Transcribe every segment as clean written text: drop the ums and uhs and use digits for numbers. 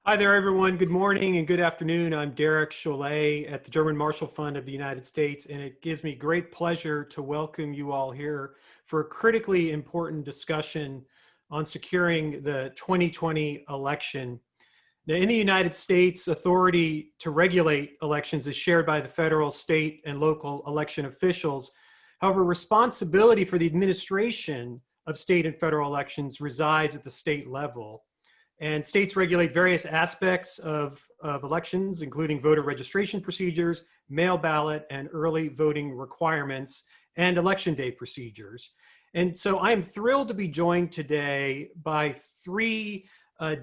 Hi there, everyone. Good morning and good afternoon. I'm Derek Chollet at the German Marshall Fund of the United States, and it gives me great pleasure to welcome you all here for a critically important discussion on securing the 2020 election. Now, in the United States, authority to regulate elections is shared by the federal, state, and local election officials. However, responsibility for the administration of state and federal elections resides at the state level. And states regulate various aspects of elections, including voter registration procedures, mail ballot and early voting requirements, and election day procedures. And so I'm thrilled to be joined today by three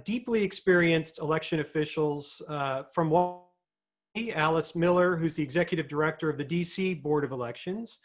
deeply experienced election officials from Washington, Alice Miller, who's the executive director of the DC Board of Elections.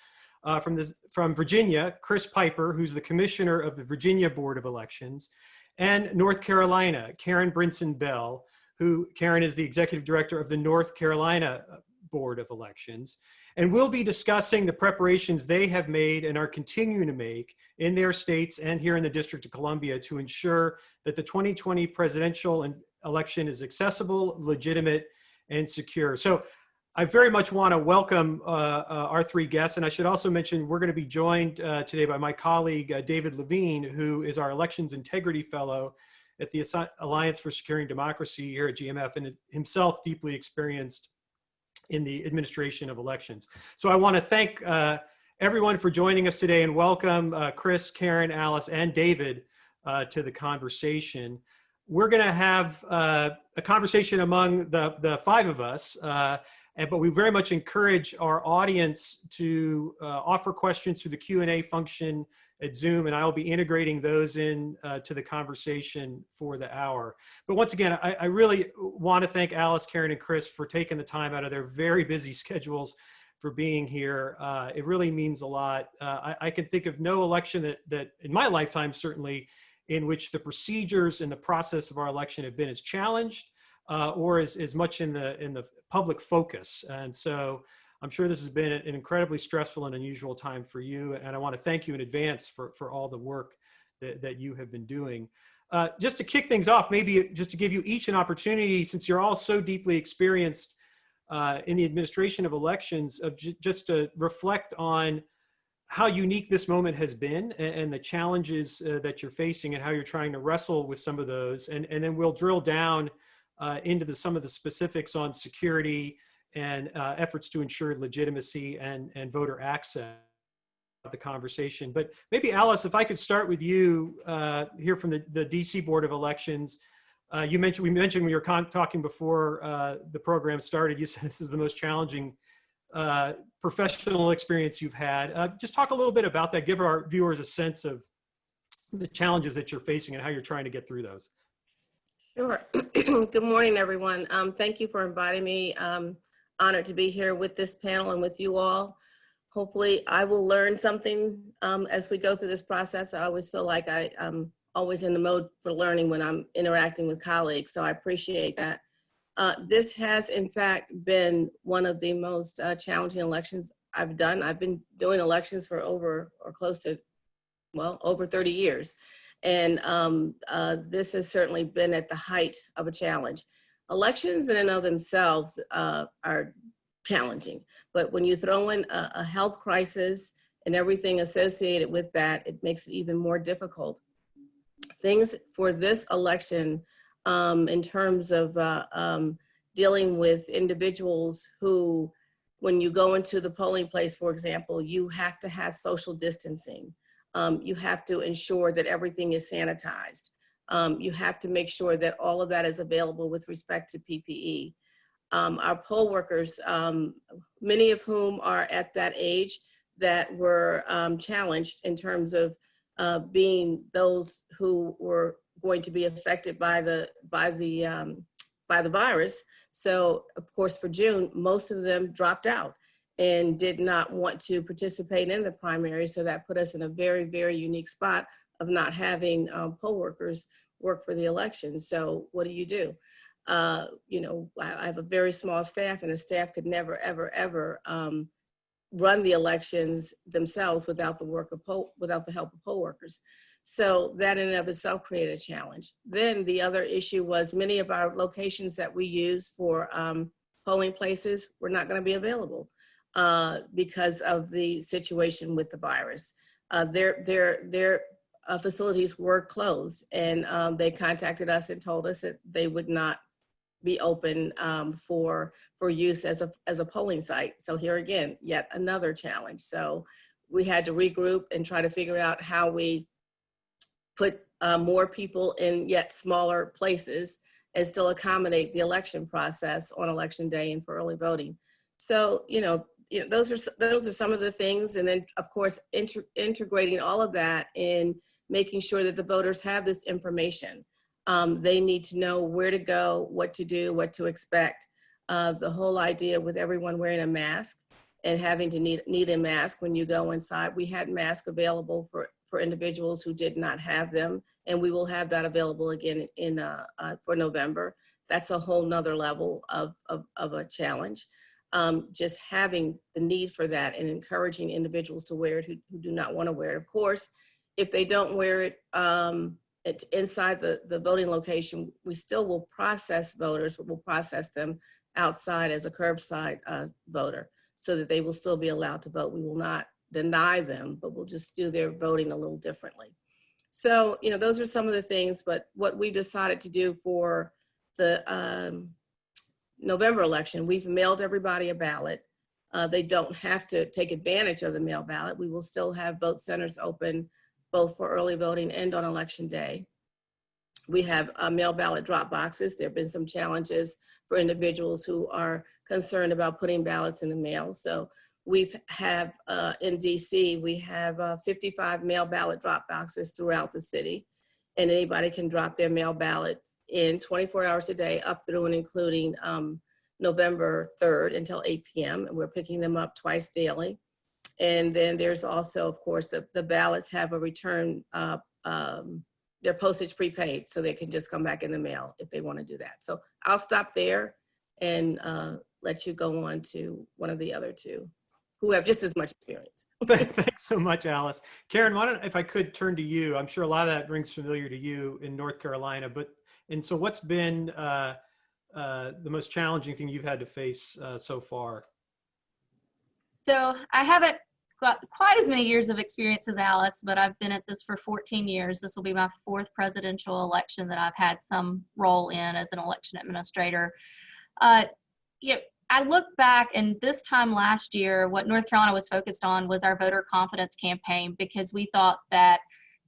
From Virginia, Chris Piper, who's the commissioner of the Virginia Board of Elections, and North Carolina, Karen Brinson Bell, who Karen is the executive director of the North Carolina Board of Elections. And we'll be discussing the preparations they have made and are continuing to make in their states and here in the District of Columbia to ensure that the 2020 presidential election is accessible, legitimate, and secure. So I very much want to welcome our three guests. And I should also mention we're going to be joined today by my colleague, David Levine, who is our Elections Integrity Fellow at the Alliance for Securing Democracy here at GMF, and himself deeply experienced in the administration of elections. So I want to thank everyone for joining us today and welcome Chris, Karen, Alice, and David to the conversation. We're going to have a conversation among the five of us. But we very much encourage our audience to offer questions through the Q&A function at Zoom, and I will be integrating those in to the conversation for the hour. But once again, I really want to thank Alice, Karen, and Chris for taking the time out of their very busy schedules for being here. It really means a lot. I can think of no election that in my lifetime, certainly, in which the procedures and the process of our election have been as challenged or as much in the public focus. And so I'm sure this has been an incredibly stressful and unusual time for you. And I want to thank you in advance for all the work that you have been doing. Just to kick things off, maybe just to give you each an opportunity, since you're all so deeply experienced in the administration of elections, of just to reflect on how unique this moment has been and the challenges that you're facing and how you're trying to wrestle with some of those. And then we'll drill down into some of the specifics on security and efforts to ensure legitimacy and voter access of the conversation. But maybe Alice, if I could start with you here from the DC Board of Elections. We mentioned when you were talking before the program started, you said this is the most challenging professional experience you've had. Just talk a little bit about that, give our viewers a sense of the challenges that you're facing and how you're trying to get through those. Sure. Good morning, everyone. Thank you for inviting me. Honored to be here with this panel and with you all. Hopefully, I will learn something as we go through this process. I always feel like I'm always in the mode for learning when I'm interacting with colleagues, so I appreciate that. This has, in fact, been one of the most challenging elections I've done. I've been doing elections for over 30 years. And this has certainly been at the height of a challenge. Elections in and of themselves are challenging, but when you throw in a health crisis and everything associated with that, it makes it even more difficult. Things for this election in terms of dealing with individuals who, when you go into the polling place, for example, you have to have social distancing. You have to ensure that everything is sanitized. You have to make sure that all of that is available with respect to PPE. Our poll workers, many of whom are at that age that were challenged in terms of being those who were going to be affected by the virus. So, of course, for June, most of them dropped out and did not want to participate in the primary. So that put us in a very, very unique spot of not having poll workers work for the election. So what do? You know, I have a very small staff, and the staff could never, ever, ever run the elections themselves without the help of poll workers. So that in and of itself created a challenge. Then the other issue was many of our locations that we use for polling places were not going to be available because of the situation with the virus. Their facilities were closed, and they contacted us and told us that they would not be open for use as a polling site. So here again, yet another challenge. So we had to regroup and try to figure out how we put more people in yet smaller places and still accommodate the election process on election day and for early voting. So, those are some of the things. And then of course, integrating all of that in making sure that the voters have this information. They need to know where to go, what to do, what to expect. The whole idea with everyone wearing a mask and having to need a mask when you go inside. We had masks available for individuals who did not have them, and we will have that available again for November. That's a whole nother level of a challenge. Just having the need for that and encouraging individuals to wear it who do not want to wear it. Of course, if they don't wear it, it's inside the voting location, we still will process voters, but we'll process them outside as a curbside voter so that they will still be allowed to vote. We will not deny them, but we'll just do their voting a little differently. So, those are some of the things, but what we decided to do for the November election, we've mailed everybody a ballot. They don't have to take advantage of the mail ballot. We will still have vote centers open both for early voting and on election day. We have mail ballot drop boxes. There have been some challenges for individuals who are concerned about putting ballots in the mail. So in DC, we have 55 mail ballot drop boxes throughout the city, and anybody can drop their mail ballot in 24 hours a day up through and including November 3rd until 8 p.m. And we're picking them up twice daily. And then there's also, of course, the ballots have a return, their postage prepaid, so they can just come back in the mail if they want to do that. So I'll stop there and let you go on to one of the other two who have just as much experience. Thanks so much, Alice. Karen, if I could turn to you, I'm sure a lot of that rings familiar to you in North Carolina, and so what's been the most challenging thing you've had to face so far? So I haven't got quite as many years of experience as Alice, but I've been at this for 14 years. This will be my 4th presidential election that I've had some role in as an election administrator. I look back, and this time last year, what North Carolina was focused on was our voter confidence campaign, because we thought that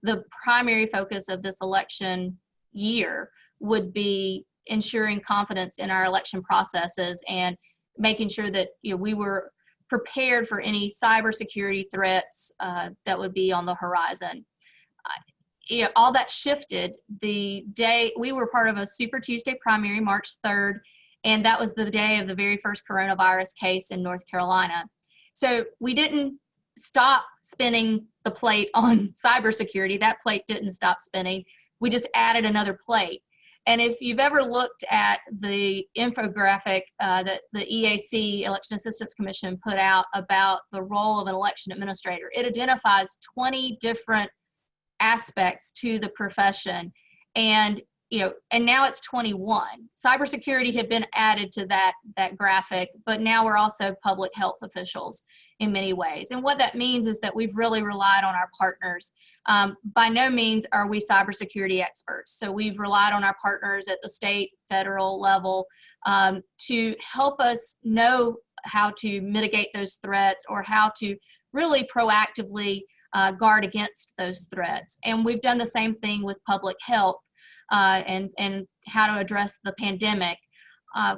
the primary focus of this election year would be ensuring confidence in our election processes and making sure that we were prepared for any cybersecurity threats that would be on the horizon. All that shifted the day we were part of a Super Tuesday primary, March 3rd, and that was the day of the very first coronavirus case in North Carolina. So we didn't stop spinning the plate on cybersecurity. That plate didn't stop spinning. We just added another plate. And if you've ever looked at the infographic that the EAC, Election Assistance Commission, put out about the role of an election administrator, it identifies 20 different aspects to the profession. And now it's 21. Cybersecurity had been added to that graphic, but now we're also public health officials in many ways. And what that means is that we've really relied on our partners. By no means are we cybersecurity experts. So we've relied on our partners at the state, federal level to help us know how to mitigate those threats or how to really proactively guard against those threats. And we've done the same thing with public health and how to address the pandemic.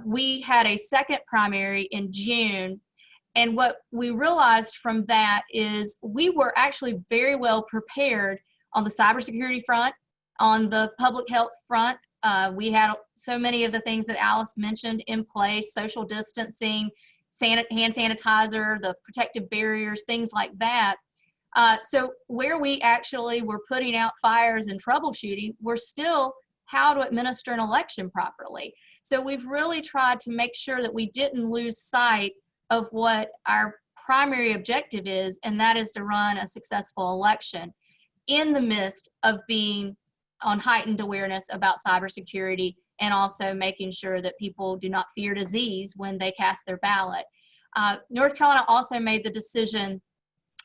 We had a second primary in June. And what we realized from that is we were actually very well prepared on the cybersecurity front, on the public health front. We had so many of the things that Alice mentioned in place: social distancing, hand sanitizer, the protective barriers, things like that. So where we actually were putting out fires and troubleshooting, we're still how to administer an election properly. So we've really tried to make sure that we didn't lose sight of what our primary objective is, and that is to run a successful election. in the midst of being on heightened awareness about cybersecurity, and also making sure that people do not fear disease when they cast their ballot. North Carolina also made the decision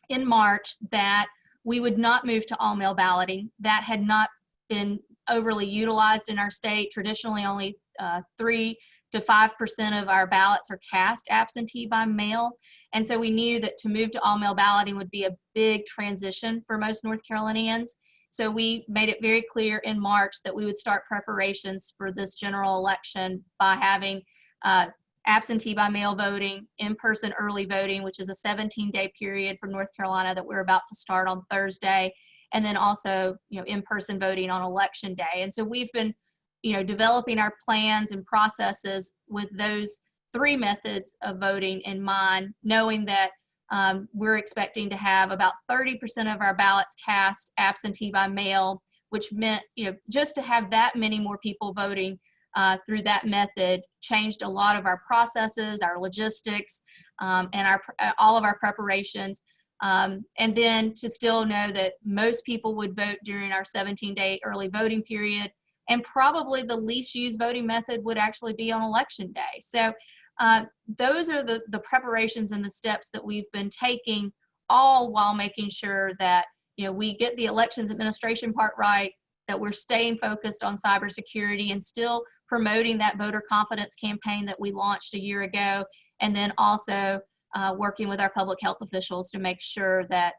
in March that we would not move to all mail balloting. That had not been overly utilized in our state. Traditionally, only 3 to 5% of our ballots are cast absentee by mail. And so we knew that to move to all mail balloting would be a big transition for most North Carolinians. So we made it very clear in March that we would start preparations for this general election by having absentee by mail voting, in-person early voting, which is a 17-day period from North Carolina that we're about to start on Thursday, and then also, in-person voting on election day. And so we've been, developing our plans and processes with those 3 methods of voting in mind, knowing that we're expecting to have about 30% of our ballots cast absentee by mail, which meant, just to have that many more people voting through that method changed a lot of our processes, our logistics, and all of our preparations. And then to still know that most people would vote during our 17-day early voting period, and probably the least used voting method would actually be on election day. So those are the preparations and the steps that we've been taking, all while making sure that we get the elections administration part right, that we're staying focused on cybersecurity and still promoting that voter confidence campaign that we launched a year ago, and then also working with our public health officials to make sure that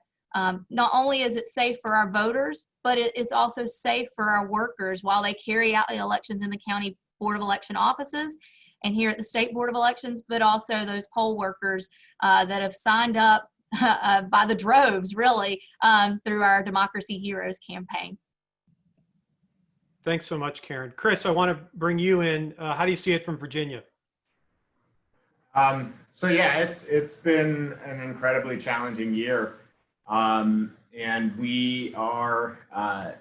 not only is it safe for our voters, but it's also safe for our workers while they carry out the elections in the county board of election offices and here at the state board of elections, but also those poll workers that have signed up by the droves, really, through our Democracy Heroes campaign. Thanks so much, Karen. Chris, I want to bring you in. How do you see it from Virginia? So yeah, it's been an incredibly challenging year. And we are, I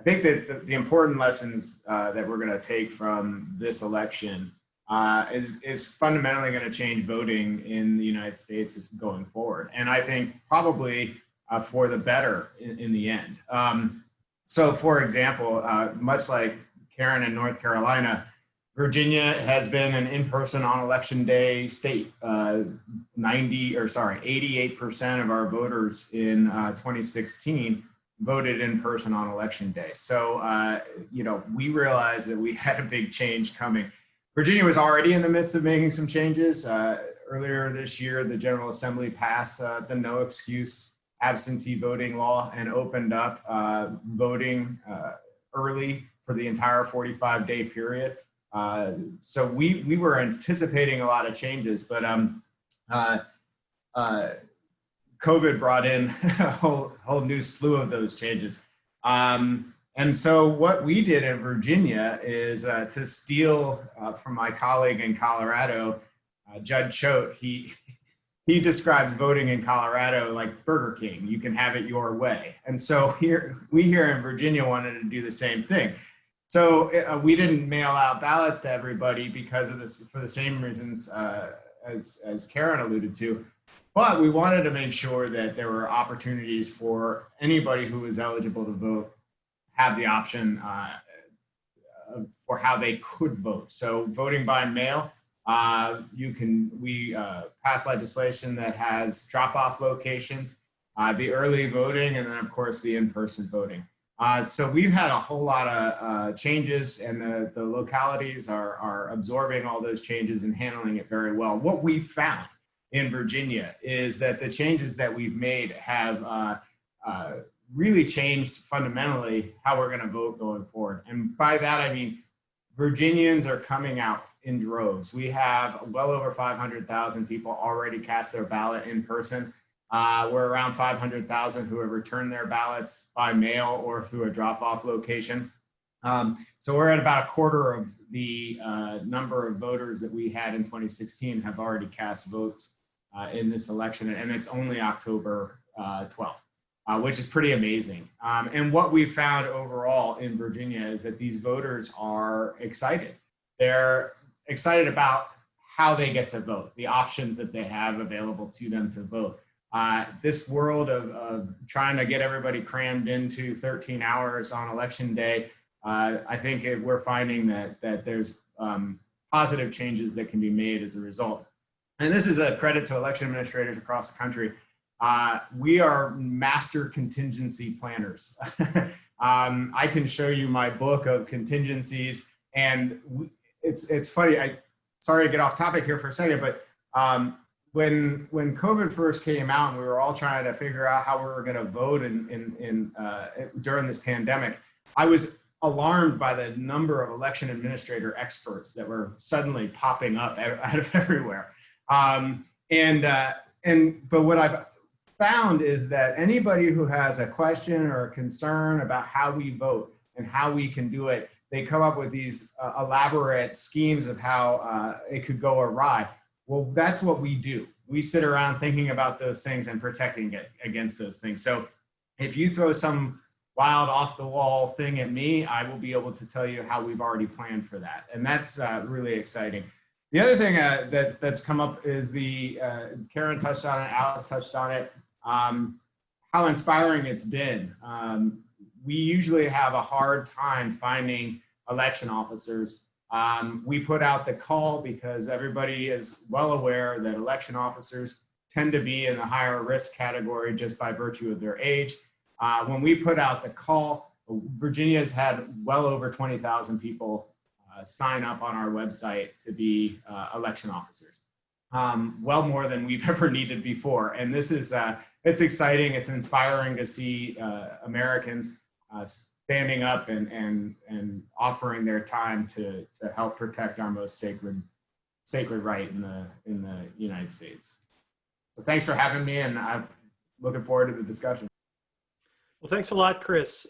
think that the important lessons that we're going to take from this election is fundamentally going to change voting in the United States going forward. And I think probably for the better in the end. So for example, much like Karen in North Carolina, Virginia has been an in-person on election day state. 88% of our voters in 2016 voted in person on election day. So, we realized that we had a big change coming. Virginia was already in the midst of making some changes. Earlier this year, the General Assembly passed the no excuse absentee voting law and opened up voting early for the entire 45-day period. So we were anticipating a lot of changes, but COVID brought in a whole new slew of those changes. And so what we did in Virginia is to steal from my colleague in Colorado, Judd Choate. He describes voting in Colorado like Burger King. You can have it your way. And so we here in Virginia wanted to do the same thing. So we didn't mail out ballots to everybody because of this, for the same reasons as Karen alluded to. But we wanted to make sure that there were opportunities for anybody who was eligible to vote have the option for how they could vote. So voting by mail, we passed legislation that has drop-off locations, the early voting, and then of course the in-person voting. So we've had a whole lot of changes, and the localities are absorbing all those changes and handling it very well. What we found in Virginia is that the changes that we've made have really changed fundamentally how we're going to vote going forward. And by that, I mean, Virginians are coming out in droves. We have well over 500,000 people already cast their ballot in person. We're around 500,000 who have returned their ballots by mail or through a drop-off location. So we're at about a quarter of the number of voters that we had in 2016 have already cast votes in this election, and it's only October 12th, which is pretty amazing. And what we found overall in Virginia is that these voters are excited. They're excited about how they get to vote, the options that they have available to them to vote. This world of trying to get everybody crammed into 13 hours on election day, I think we're finding that there's positive changes that can be made as a result. And this is a credit to election administrators across the country. We are master contingency planners. I can show you my book of contingencies, and it's funny. Sorry to get off topic here for a second, but when COVID first came out, and we were all trying to figure out how we were going to vote during this pandemic, I was alarmed by the number of election administrator experts that were suddenly popping up out of everywhere. But what I've found is that anybody who has a question or a concern about how we vote and how we can do it, they come up with these elaborate schemes of how it could go awry. Well, that's what we do. We sit around thinking about those things and protecting it against those things. So if you throw some wild off the wall thing at me, I will be able to tell you how we've already planned for that. And that's really exciting. The other thing that's come up is Karen touched on it, Alice touched on it, how inspiring it's been. We usually have a hard time finding election officers. We put out the call because everybody is well aware that election officers tend to be in the higher risk category just by virtue of their age. When we put out the call, Virginia's had well over 20,000 people sign up on our website to be election officers. Well more than we've ever needed before. And this is, it's exciting, it's inspiring to see Americans standing up and offering their time to help protect our most sacred right in the United States. So thanks for having me, and I'm looking forward to the discussion. Well, thanks a lot, Chris.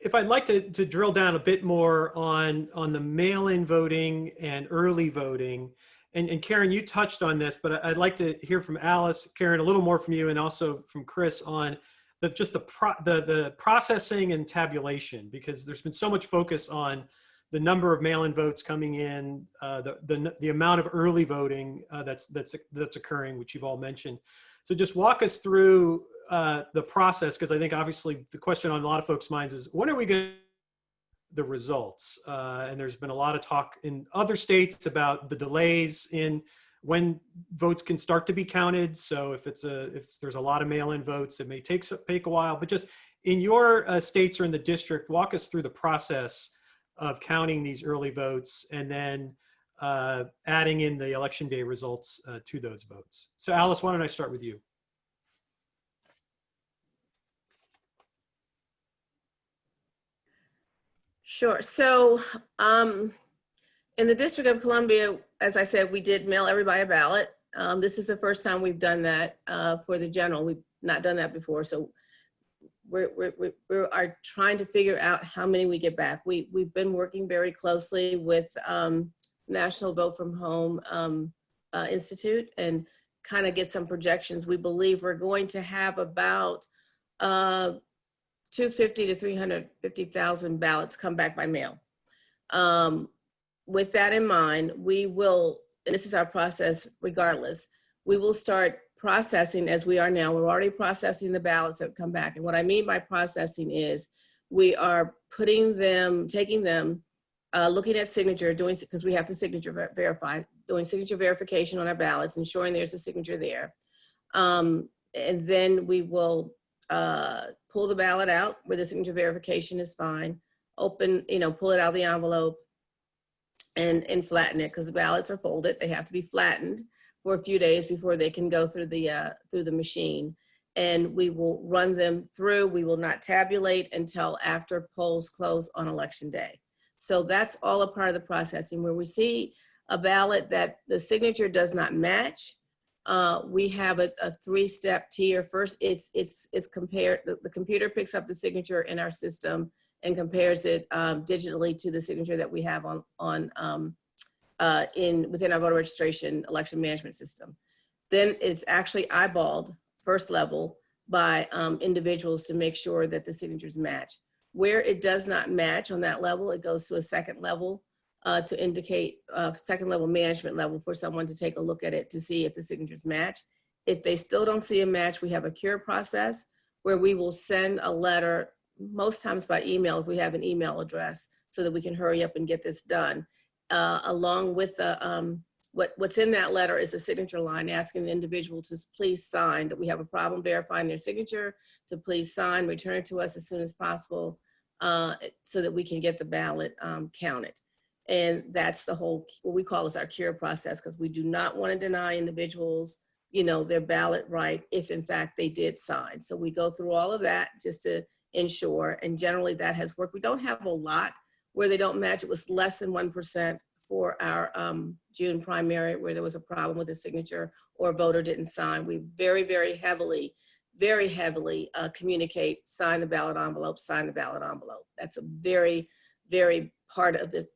If I'd like to drill down a bit more on the mail-in voting and early voting, and Karen, you touched on this, but I'd like to hear from Alice, Karen, a little more from you, and also from Chris on the processing and tabulation, because there's been so much focus on the number of mail-in votes coming in, the amount of early voting that's occurring, which you've all mentioned. So just walk us through the process, because I think obviously the question on a lot of folks' minds is, when are we going to the results? And there's been a lot of talk in other states about the delays in when votes can start to be counted. So if there's a lot of mail-in votes, it may take a while. But just in your states or in the district, walk us through the process of counting these early votes and then adding in the election day results to those votes. So Alice, why don't I start with you? Sure. So in the District of Columbia, as I said, we did mail everybody a ballot. This is the first time we've done that for the general. We've not done that before. So we are trying to figure out how many we get back. We've been working very closely with National Vote From Home Institute and kind of get some projections. We believe we're going to have about 250 to 350,000 ballots come back by mail. With that in mind, we will, and this is our process regardless, we will start processing as we are now. We're already processing the ballots that come back. And what I mean by processing is we are taking them, looking at signature, because we have to signature verify, doing signature verification on our ballots, ensuring there's a signature there. And then we will pull the ballot out where the signature verification is fine, pull it out of the envelope and flatten it, because the ballots are folded. They have to be flattened for a few days before they can go through the machine. And we will run them through. We will not tabulate until after polls close on election day. So that's all a part of the processing. Where we see a ballot that the signature does not match, we have a three-step tier. First, it's compared. The computer picks up the signature in our system and compares it digitally to the signature that we have within our voter registration election management system. Then it's actually eyeballed first level by individuals to make sure that the signatures match. Where it does not match on that level, it goes to a second level to indicate second level management level for someone to take a look at it to see if the signatures match. If they still don't see a match, we have a cure process where we will send a letter, most times by email if we have an email address, so that we can hurry up and get this done. Along with the, what's in that letter is a signature line asking the individual to please sign, that we have a problem verifying their signature, to please sign, return it to us as soon as possible, so that we can get the ballot counted. And that's the whole, what we call is our cure process, because we do not want to deny individuals, you know, their ballot right if in fact they did sign. So we go through all of that just to ensure, and generally that has worked. We don't have a lot where they don't match. It was less than 1% for our June primary where there was a problem with the signature or a voter didn't sign. We very, very heavily communicate, sign the ballot envelope, sign the ballot envelope. That's a very, very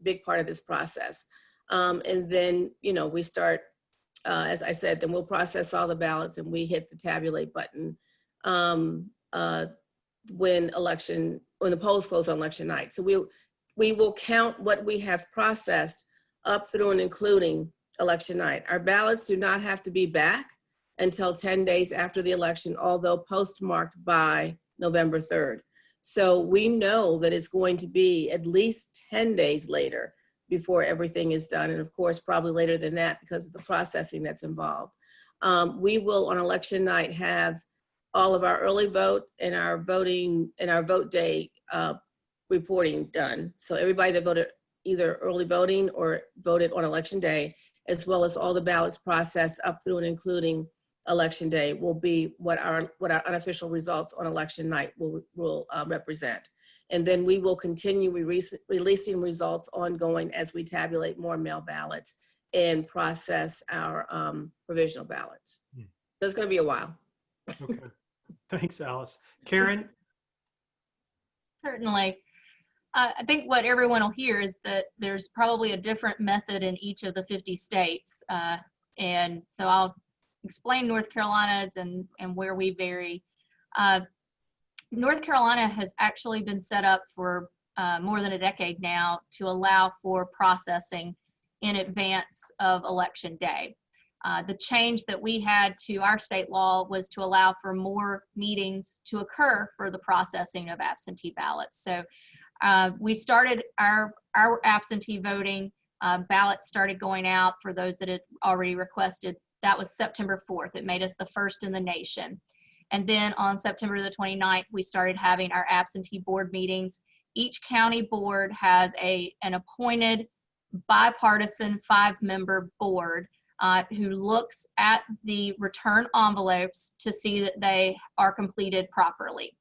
big part of this process. And then, you know, we start, as I said, then we'll process all the ballots and we hit the tabulate button when the polls close on election night. So we will count what we have processed up through and including election night. Our ballots do not have to be back until 10 days after the election, although postmarked by November 3rd. So we know that it's going to be at least 10 days later before everything is done. And of course, probably later than that because of the processing that's involved. We will on election night have all of our early vote and our vote day reporting done. So everybody that voted either early voting or voted on election day, as well as all the ballots processed up through and including election day, will be what our unofficial results on election night will represent. And then we will continue releasing results ongoing as we tabulate more mail ballots and process our provisional ballots. So it's going to be a while. Okay. Thanks, Alice. Karen? Certainly. I think what everyone will hear is that there's probably a different method in each of the 50 states. And so I'll explain North Carolina's and where we vary. North Carolina has actually been set up for more than a decade now to allow for processing in advance of election day. The change that we had to our state law was to allow for more meetings to occur for the processing of absentee ballots. So we started our absentee voting. Ballots started going out for those that had already requested. That was September 4th. It made us the first in the nation. And then on September the 29th, we started having our absentee board meetings. Each county board has an appointed bipartisan 5-member board who looks at the return envelopes to see that they are completed properly.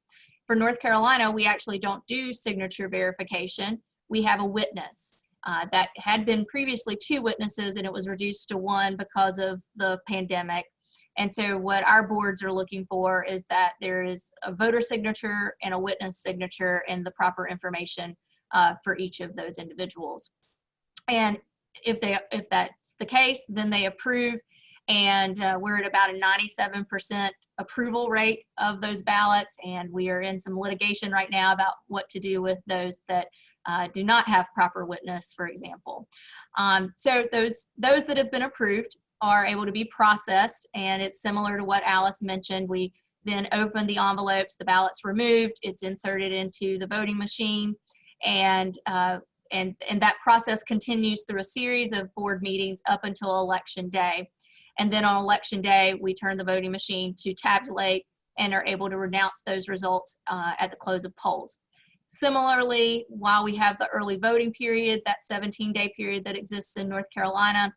For North Carolina, we actually don't do signature verification. We have a witness. That had been previously 2 witnesses and it was reduced to 1 because of the pandemic. And so what our boards are looking for is that there is a voter signature and a witness signature and the proper information for each of those individuals. And if that's the case, then they approve, and we're at about a 97% approval rate of those ballots, and we are in some litigation right now about what to do with those that do not have proper witness, for example. So those that have been approved are able to be processed, and it's similar to what Alice mentioned. We then open the envelopes, the ballot's removed, it's inserted into the voting machine, and that process continues through a series of board meetings up until election day. And then on election day, we turn the voting machine to tabulate and are able to announce those results at the close of polls. Similarly, while we have the early voting period, that 17-day period that exists in North Carolina,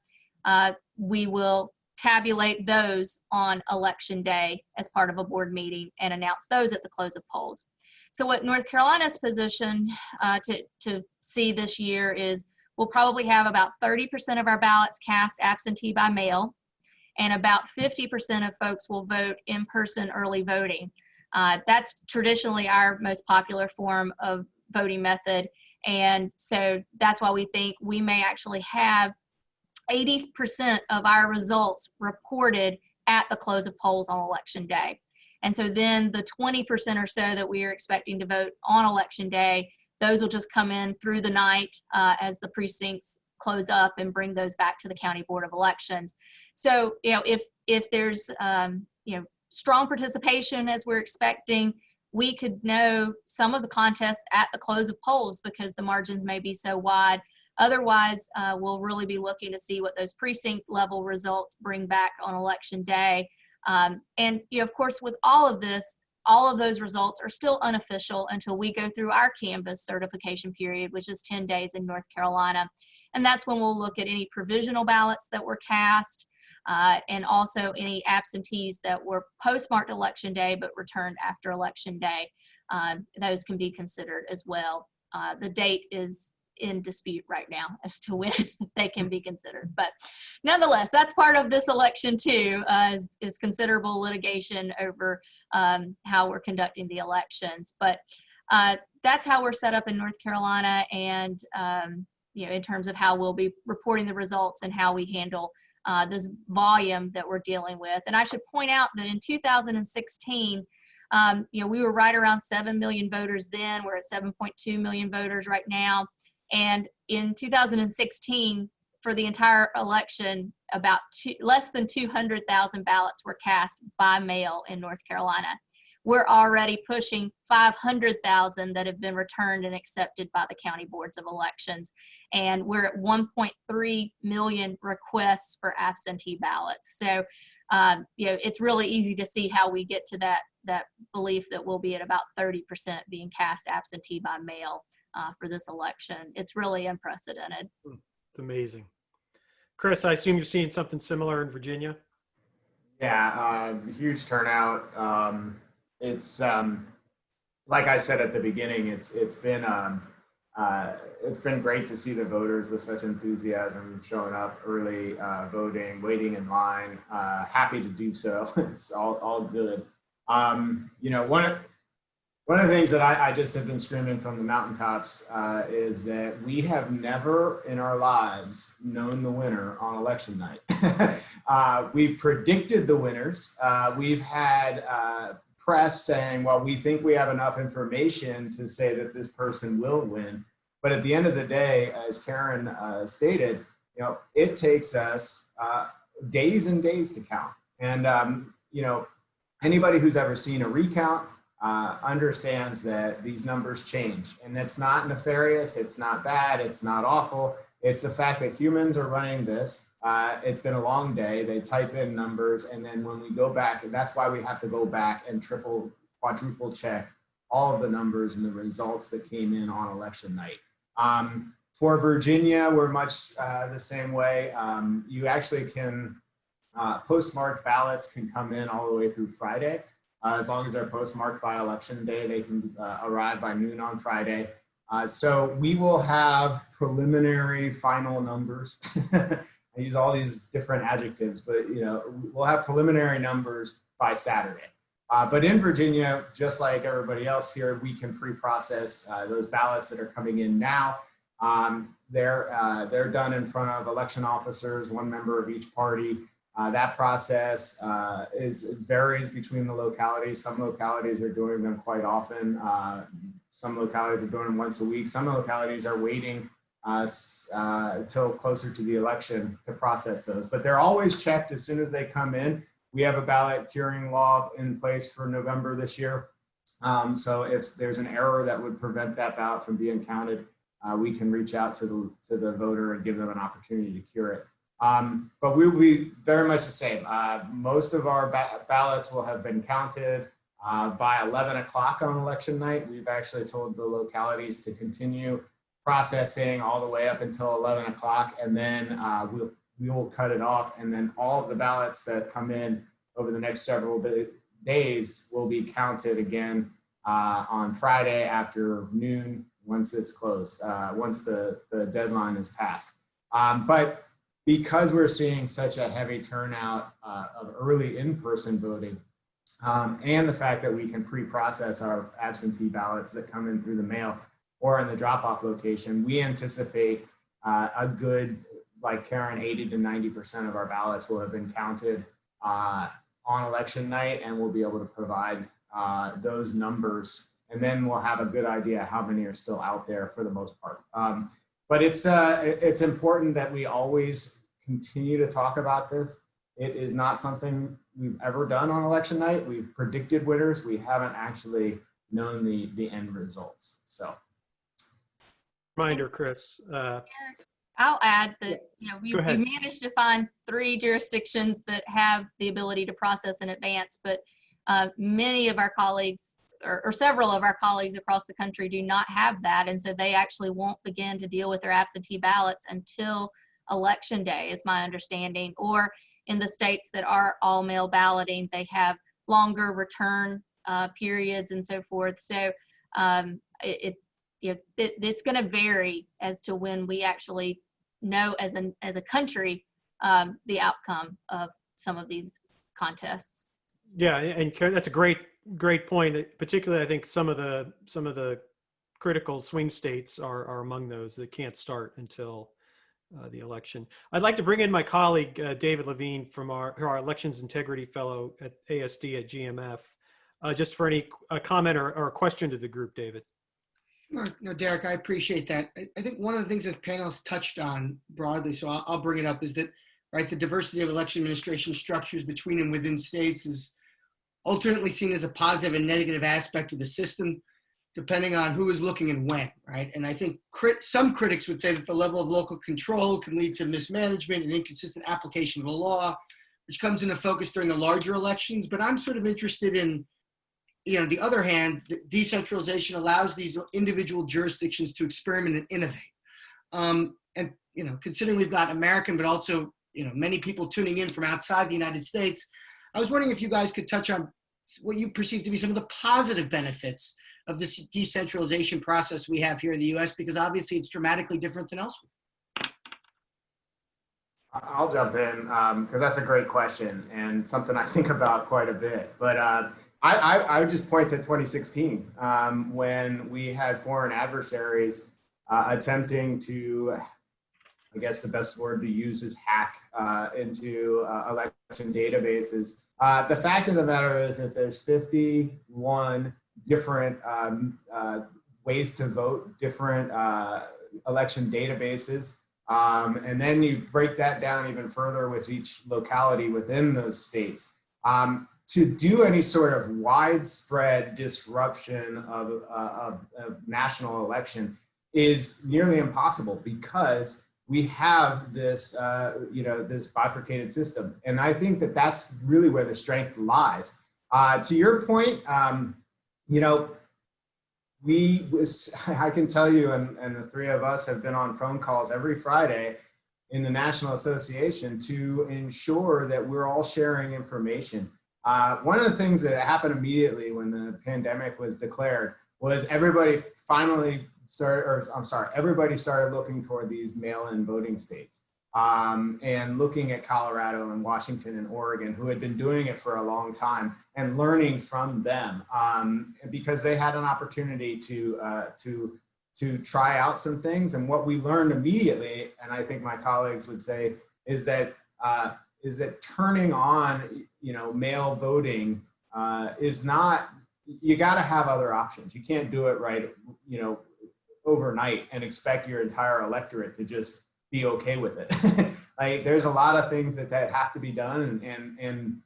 we will tabulate those on election day as part of a board meeting and announce those at the close of polls. So what North Carolina's position to see this year is we'll probably have about 30% of our ballots cast absentee by mail, and about 50% of folks will vote in-person early voting. That's traditionally our most popular form of voting method. And so that's why we think we may actually have 80% of our results reported at the close of polls on election day. And so then the 20% or so that we are expecting to vote on election day, those will just come in through the night as the precincts close up and bring those back to the County Board of Elections. So, if there's, strong participation as we're expecting, we could know some of the contests at the close of polls because the margins may be so wide. Otherwise, we'll really be looking to see what those precinct level results bring back on election day. And of course, with all of this, all of those results are still unofficial until we go through our canvas certification period, which is 10 days in North Carolina. And that's when we'll look at any provisional ballots that were cast, and also any absentees that were postmarked election day but returned after election day. Those can be considered as well. The date is in dispute right now as to when they can be considered. But nonetheless, that's part of this election too, is considerable litigation over how we're conducting the elections. But that's how we're set up in North Carolina, and in terms of how we'll be reporting the results and how we handle this volume that we're dealing with. And I should point out that in 2016, we were right around 7 million voters then. We're at 7.2 million voters right now. And in 2016, for the entire election, about less than 200,000 ballots were cast by mail in North Carolina. We're already pushing 500,000 that have been returned and accepted by the county boards of elections. And we're at 1.3 million requests for absentee ballots. So, it's really easy to see how we get to that belief that we'll be at about 30% being cast absentee by mail for this election. It's really unprecedented. It's amazing. Chris, I assume you're seeing something similar in Virginia? Yeah, huge turnout. It's like I said at the beginning, it's been great to see the voters with such enthusiasm showing up early, voting, waiting in line. Happy to do so. It's all good. One of the things that I just have been screaming from the mountaintops is that we have never in our lives known the winner on election night. We've predicted the winners. We've had press saying, well, we think we have enough information to say that this person will win. But at the end of the day, as Karen stated, it takes us days and days to count. And, anybody who's ever seen a recount understands that these numbers change. And it's not nefarious, it's not bad, it's not awful. It's the fact that humans are running this. It's been a long day. They type in numbers, and then when we go back, and that's why we have to go back and triple, quadruple check all of the numbers and the results that came in on election night. For Virginia, we're much the same way. You actually can, postmarked ballots can come in all the way through Friday. As long as they're postmarked by election day, they can arrive by noon on Friday. So we will have preliminary final numbers. I use all these different adjectives, but we'll have preliminary numbers by Saturday. But in Virginia, just like everybody else here, we can pre-process those ballots that are coming in now. They're done in front of election officers, one member of each party. That process varies between the localities. Some localities are doing them quite often. Some localities are doing them once a week. Some localities are waiting till closer to the election to process those. But they're always checked as soon as they come in. We have a ballot curing law in place for November this year. So if there's an error that would prevent that ballot from being counted, we can reach out to the voter and give them an opportunity to cure it. But we will be very much the same. Most of our ballots will have been counted by 11 o'clock on election night. We've actually told the localities to continue processing all the way up until 11 o'clock, and then we will cut it off, and then all of the ballots that come in over the next several days will be counted again on Friday after noon once it's closed, once the deadline is passed. But because we're seeing such a heavy turnout of early in-person voting, and the fact that we can pre-process our absentee ballots that come in through the mail or in the drop-off location, we anticipate a good, like Karen, 80 to 90% of our ballots will have been counted on election night, and we'll be able to provide those numbers, and then we'll have a good idea how many are still out there for the most part. But it's important that we always continue to talk about this. It is not something we've ever done on election night. We've predicted winners. We haven't actually known the end results. So, Reminder, Chris. I'll add that we Go ahead. managed to find 3 jurisdictions that have the ability to process in advance, but many of our colleagues or several of our colleagues across the country do not have that, and so they actually won't begin to deal with their absentee ballots until election day, is my understanding. Or in the states that are all mail balloting, they have longer return periods and so forth. So it's going to vary as to when we actually know as a country the outcome of some of these contests. Yeah, and that's a great point. Particularly, I think some of the critical swing states are among those that can't start until the election. I'd like to bring in my colleague David Levine from our Elections Integrity Fellow at ASD at GMF, just for any comment or a question to the group. David. Sure. No, Derek, I appreciate that. I think one of the things that the panel's touched on broadly, so I'll bring it up, is that the diversity of election administration structures between and within states is alternately seen as a positive and negative aspect of the system, depending on who is looking and when, right? And I think some critics would say that the level of local control can lead to mismanagement and inconsistent application of the law, which comes into focus during the larger elections. But I'm sort of interested in, the other hand, decentralization allows these individual jurisdictions to experiment and innovate. And, considering we've got American, but also, many people tuning in from outside the United States, I was wondering if you guys could touch on what you perceive to be some of the positive benefits of this decentralization process we have here in the US, because obviously it's dramatically different than elsewhere. I'll jump in because that's a great question and something I think about quite a bit. But I would just point to 2016 when we had foreign adversaries attempting to, I guess the best word to use is hack into election databases. The fact of the matter is that there's 51 different ways to vote, different election databases. And then you break that down even further with each locality within those states. To do any sort of widespread disruption of a national election is nearly impossible because we have this, this bifurcated system. And I think that that's really where the strength lies. To your point, I can tell you, and the 3 of us have been on phone calls every Friday in the National Association to ensure that we're all sharing information. One of the things that happened immediately when the pandemic was declared was everybody started looking toward these mail-in voting states and looking at Colorado and Washington and Oregon, who had been doing it for a long time, and learning from them because they had an opportunity to try out some things. And what we learned immediately, and I think my colleagues would say, is that turning on mail voting is not. You got to have other options. You can't do it right, overnight and expect your entire electorate to just be okay with it. Like there's a lot of things that have to be done. And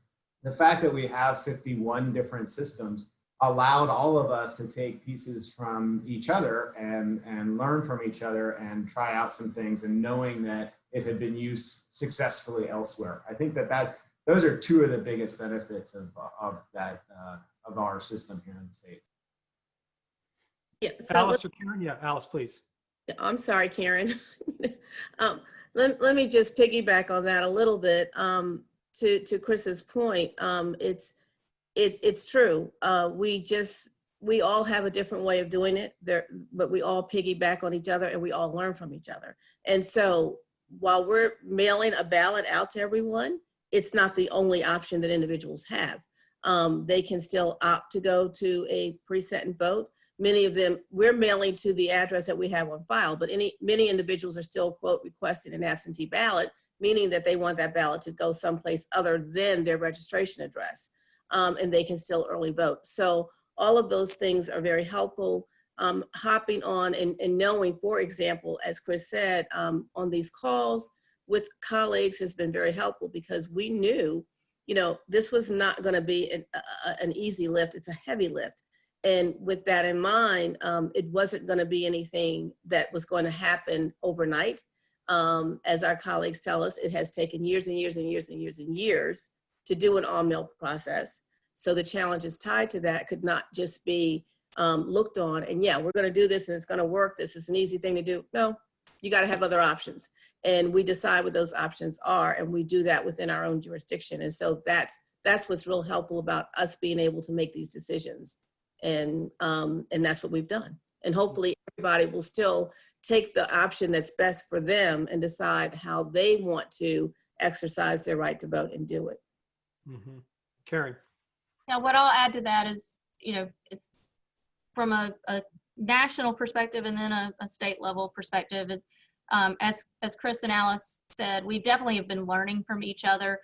the fact that we have 51 different systems allowed all of us to take pieces from each other and learn from each other and try out some things, and knowing that it had been used successfully elsewhere. I think that those are 2 of the biggest benefits of our system here in the States. Yeah, so Alice or Karen? Yeah, Alice, please. I'm sorry, Karen. Let me just piggyback on that a little bit. To Chris's point, it's true. We all have a different way of doing it there, but we all piggyback on each other and we all learn from each other. And so while we're mailing a ballot out to everyone, it's not the only option that individuals have. They can still opt to go to a preset and vote. Many of them, we're mailing to the address that we have on file, but many individuals are still, quote, requesting an absentee ballot, meaning that they want that ballot to go someplace other than their registration address, and they can still early vote. So all of those things are very helpful. hopping on and knowing, for example, as Chris said, on these calls with colleagues has been very helpful, because we knew, you know, this was not going to be an easy lift. It's a heavy lift. And with that in mind, it wasn't going to be anything that was going to happen overnight. As our colleagues tell us, it has taken years and years and years and years and years to do an all-mail process. So the challenges tied to that could not just be looked on and, yeah, we're going to do this and it's going to work. This is an easy thing to do. No, you got to have other options. And we decide what those options are, and we do that within our own jurisdiction. And so that's what's real helpful about us being able to make these decisions. And that's what we've done. And hopefully everybody will still take the option that's best for them and decide how they want to exercise their right to vote and do it. Mm-hmm. Karen. Now, what I'll add to that is, you know, it's from a national perspective and then a state level perspective is, as Chris and Alice said, we definitely have been learning from each other.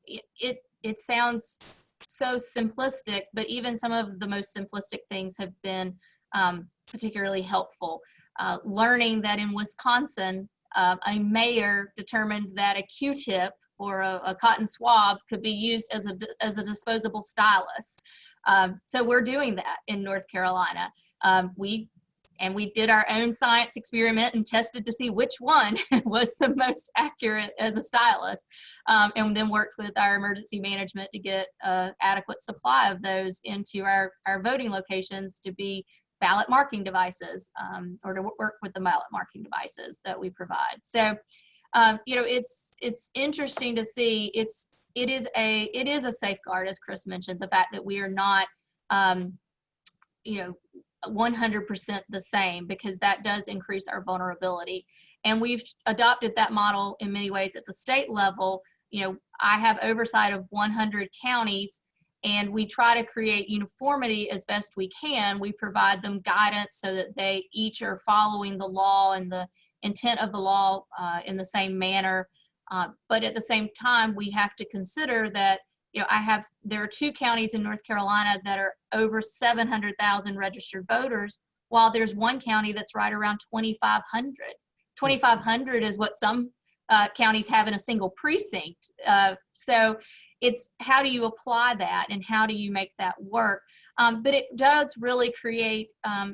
It sounds so simplistic, but even some of the most simplistic things have been particularly helpful. Learning that in Wisconsin, a mayor determined that a Q-tip or a cotton swab could be used as a disposable stylus. So we're doing that in North Carolina. We did our own science experiment and tested to see which one was the most accurate as a stylus, and then worked with our emergency management to get adequate supply of those into our voting locations to be ballot marking devices, or to work with the ballot marking devices that we provide. So, you know, it's interesting to see. It is a safeguard, as Chris mentioned, the fact that we are not, you know, 100% the same, because that does increase our vulnerability. And we've adopted that model in many ways at the state level. You know, I have oversight of 100 counties, and we try to create uniformity as best we can. We provide them guidance so that they each are following the law and the intent of the law in the same manner. But at the same time, we have to consider that, you know, there are 2 counties in North Carolina that are over 700,000 registered voters, while there's 1 county that's right around 2,500. 2,500 is what some counties have in a single precinct. So it's how do you apply that and how do you make that work? But it does really create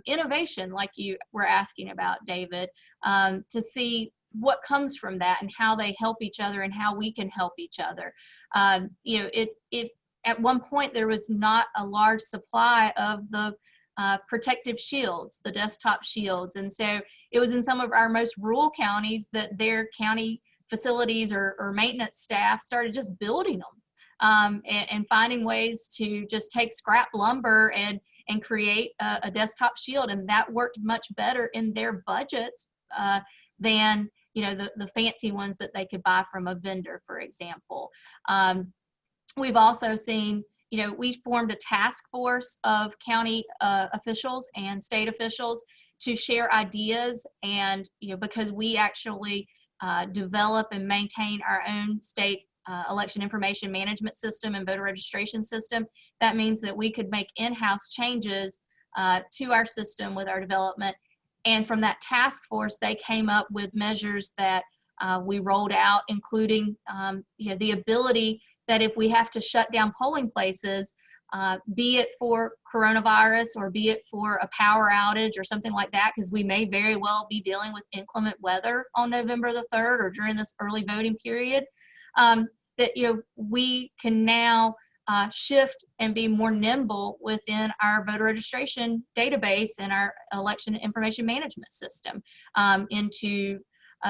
innovation, like you were asking about, David, to see what comes from that and how they help each other and how we can help each other. You know, it at one point there was not a large supply of the protective shields, the desktop shields. And so it was in some of our most rural counties that their county facilities or maintenance staff started just building them and finding ways to just take scrap lumber and create a desktop shield. And that worked much better in their budgets than, you know, the fancy ones that they could buy from a vendor, for example. We've also seen, you know, we formed a task force of county officials and state officials to share ideas. And, you know, because we actually develop and maintain our own state election information management system and voter registration system, that means that we could make in-house changes to our system with our development. And from that task force, they came up with measures that we rolled out, including you know, the ability that if we have to shut down polling places, be it for coronavirus or be it for a power outage or something like that, because we may very well be dealing with inclement weather on November the 3rd or during this early voting period, that, you know, we can now shift and be more nimble within our voter registration database and our election information management system into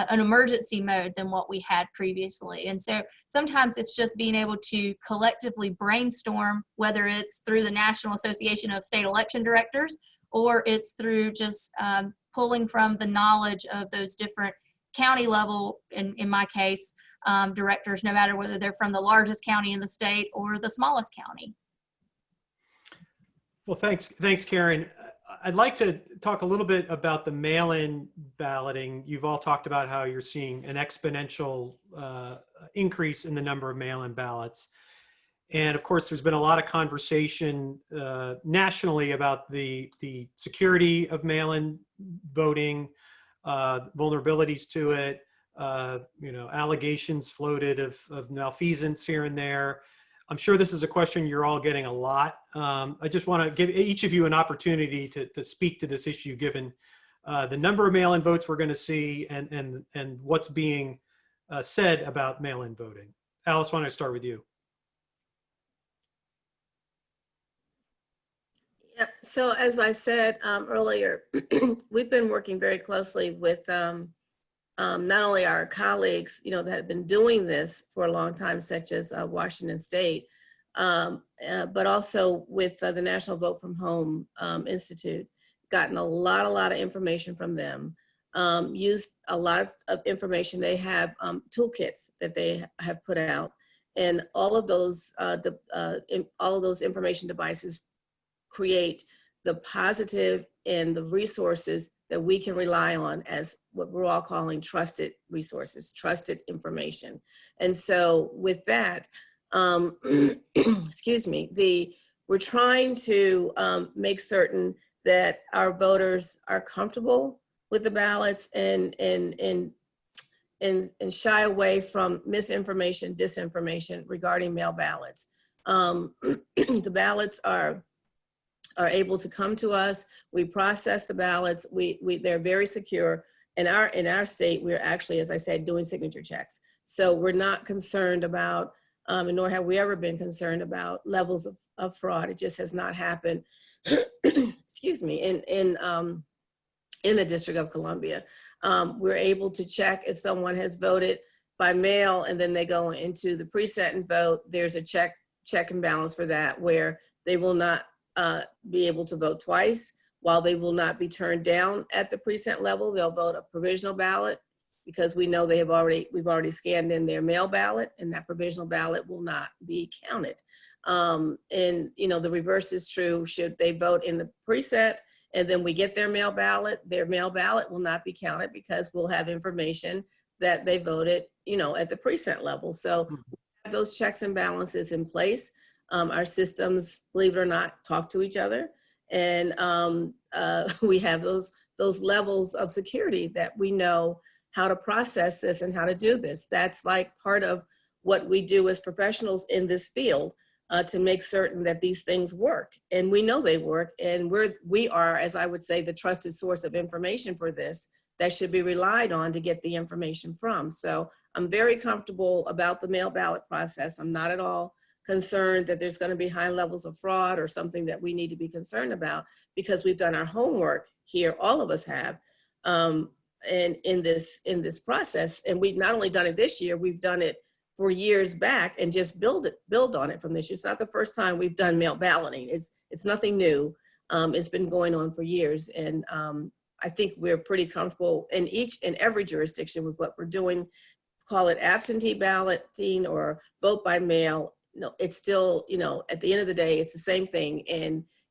an emergency mode than what we had previously. And so sometimes it's just being able to collectively brainstorm, whether it's through the National Association of State Election Directors or it's through just pulling from the knowledge of those different county level, in my case, directors, no matter whether they're from the largest county in the state or the smallest county. Well, thanks, Karen. I'd like to talk a little bit about the mail-in balloting. You've all talked about how you're seeing an exponential increase in the number of mail-in ballots. And of course, there's been a lot of conversation nationally about the security of mail-in voting, vulnerabilities to it, allegations floated of malfeasance here and there. I'm sure this is a question you're all getting a lot. I just want to give each of you an opportunity to speak to this issue, given the number of mail-in votes we're going to see and what's being said about mail-in voting. Alice, why don't I start with you? Yep. So as I said earlier, we've been working very closely with not only our colleagues, that have been doing this for a long time, such as Washington State, but also with the National Vote from Home Institute. Gotten a lot of information from them. Used a lot of information. They have toolkits that they have put out, and all of those information devices create the positive and the resources that we can rely on as what we're all calling trusted resources, trusted information. And so with that, excuse me, we're trying to make certain that our voters are comfortable with the ballots and shy away from misinformation, disinformation regarding mail ballots. The ballots are able to come to us. We process the ballots. They're very secure. In our state, we're actually, as I said, doing signature checks. So we're not concerned about, and nor have we ever been concerned about levels of fraud. It just has not happened. Excuse me. In the District of Columbia, we're able to check if someone has voted by mail and then they go into the precinct and vote. There's a check and balance for that, where they will not be able to vote twice. While they will not be turned down at the precinct level, they'll vote a provisional ballot, because we know we've already scanned in their mail ballot, and that provisional ballot will not be counted. And the reverse is true. Should they vote in the precinct and then we get their mail ballot will not be counted, because we'll have information that they voted, at the precinct level. So we have those checks and balances in place. Our systems, believe it or not, talk to each other, and we have those levels of security that we know how to process this and how to do this. That's like part of what we do as professionals in this field, to make certain that these things work, and we know they work, and we are, as I would say, the trusted source of information for this that should be relied on to get the information from. So I'm very comfortable about the mail ballot process. I'm not at all concerned that there's going to be high levels of fraud or something that we need to be concerned about, because we've done our homework here. All of us have, and in this process. And we've not only done it this year, we've done it for years back and just build on it from this year. It's not the first time we've done mail balloting. It's nothing new. It's been going on for years. And I think we're pretty comfortable in each and every jurisdiction with what we're doing. Call it absentee balloting or vote by mail. No, it's still, at the end of the day, it's the same thing.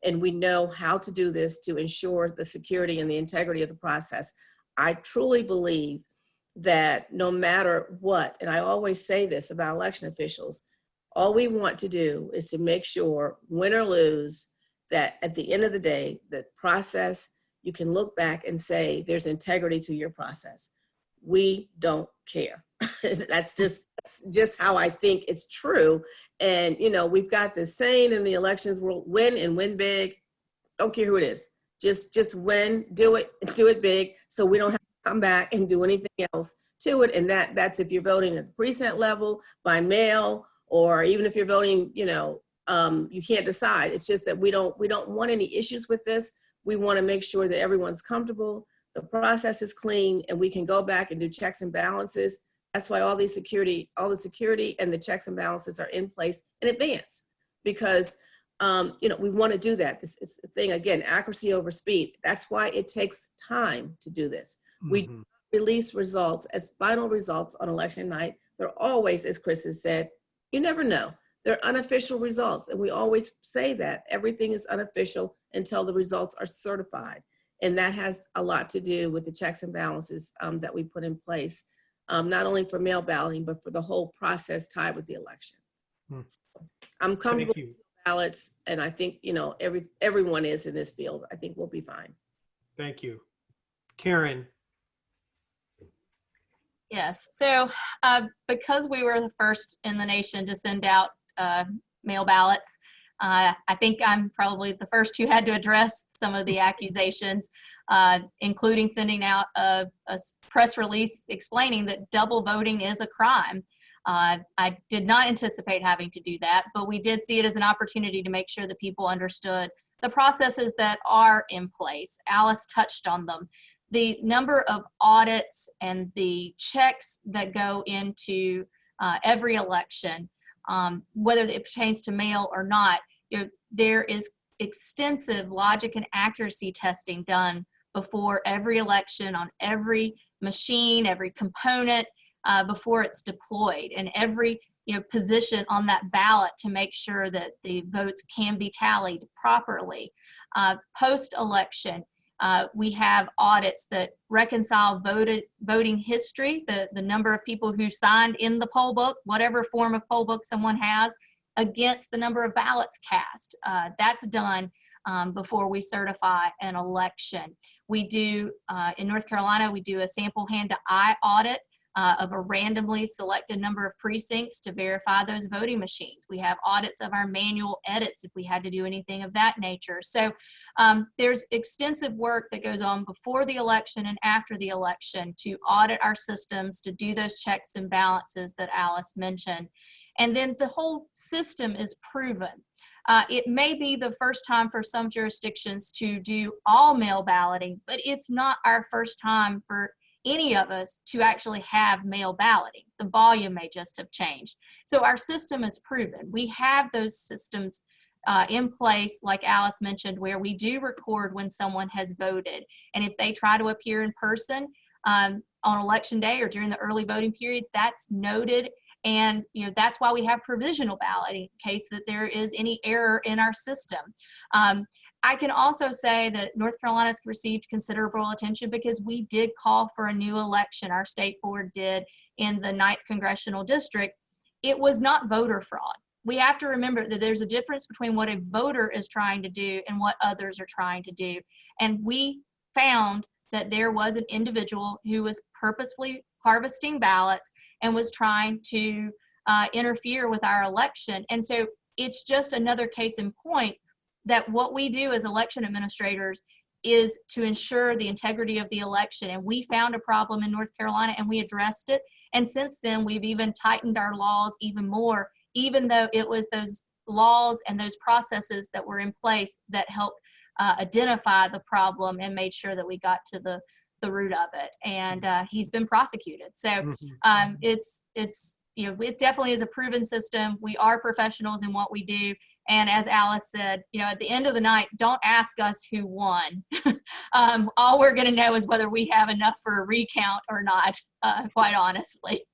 And we know how to do this to ensure the security and the integrity of the process. I truly believe that no matter what, and I always say this about election officials, all we want to do is to make sure, win or lose, that at the end of the day, the process, you can look back and say there's integrity to your process. We don't care. That's just how I think it's true. And, we've got this saying in the elections world: win and win big. Don't care who it is. Just win, do it big, so we don't have to come back and do anything else to it. And that's if you're voting at the precinct level, by mail, or even if you're voting, you can't decide. It's just that we don't want any issues with this. We want to make sure that everyone's comfortable, the process is clean, and we can go back and do checks and balances. That's why all the security and the checks and balances are in place in advance, because we want to do that. This is the thing, again, accuracy over speed. That's why it takes time to do this. We release results as final results on election night. They're always, as Chris has said, you never know. They're unofficial results. And we always say that everything is unofficial until the results are certified. And that has a lot to do with the checks and balances that we put in place, not only for mail balloting, but for the whole process tied with the election. I'm comfortable Thank you. with ballots, and I think, you know, everyone is in this field. I think we'll be fine. Thank you. Karen. Yes. So because we were the first in the nation to send out mail ballots, I think I'm probably the first who had to address some of the accusations, including sending out a press release explaining that double voting is a crime. I did not anticipate having to do that, but we did see it as an opportunity to make sure that people understood the processes that are in place. Alice touched on them. The number of audits and the checks that go into every election, whether it pertains to mail or not, there is extensive logic and accuracy testing done before every election on every machine, every component, before it's deployed, and every position on that ballot to make sure that the votes can be tallied properly. Post-election, we have audits that reconcile voting history, the number of people who signed in the poll book, whatever form of poll book someone has, against the number of ballots cast. That's done before we certify an election. We do, in North Carolina, we do a sample hand-to-eye audit of a randomly selected number of precincts to verify those voting machines. We have audits of our manual edits if we had to do anything of that nature. So there's extensive work that goes on before the election and after the election to audit our systems, to do those checks and balances that Alice mentioned. And then the whole system is proven. It may be the first time for some jurisdictions to do all mail balloting, but it's not our first time for any of us to actually have mail balloting. The volume may just have changed. So our system is proven. We have those systems in place, like Alice mentioned, where we do record when someone has voted. And if they try to appear in person on election day or during the early voting period, that's noted. And that's why we have provisional balloting in case that there is any error in our system. I can also say that North Carolina's received considerable attention because we did call for a new election. Our state board did in the 9th Congressional District. It was not voter fraud. We have to remember that there's a difference between what a voter is trying to do and what others are trying to do. And we found that there was an individual who was purposefully harvesting ballots and was trying to interfere with our election. And so it's just another case in point that what we do as election administrators is to ensure the integrity of the election. And we found a problem in North Carolina and we addressed it. And since then, we've even tightened our laws even more, even though it was those laws and those processes that were in place that helped identify the problem and made sure that we got to the root of it. And he's been prosecuted. So it definitely is a proven system. We are professionals in what we do. And as Alice said, at the end of the night, don't ask us who won. All we're going to know is whether we have enough for a recount or not, quite honestly.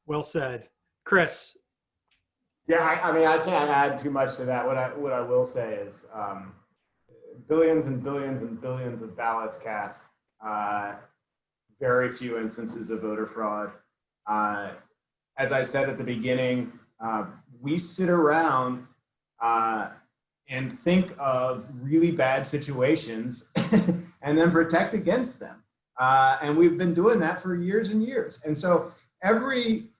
Well said. Chris. Yeah, I mean, I can't add too much to that. What I will say is billions and billions and billions of ballots cast, very few instances of voter fraud. As I said at the beginning, we sit around and think of really bad situations and then protect against them. And we've been doing that for years and years. And so everything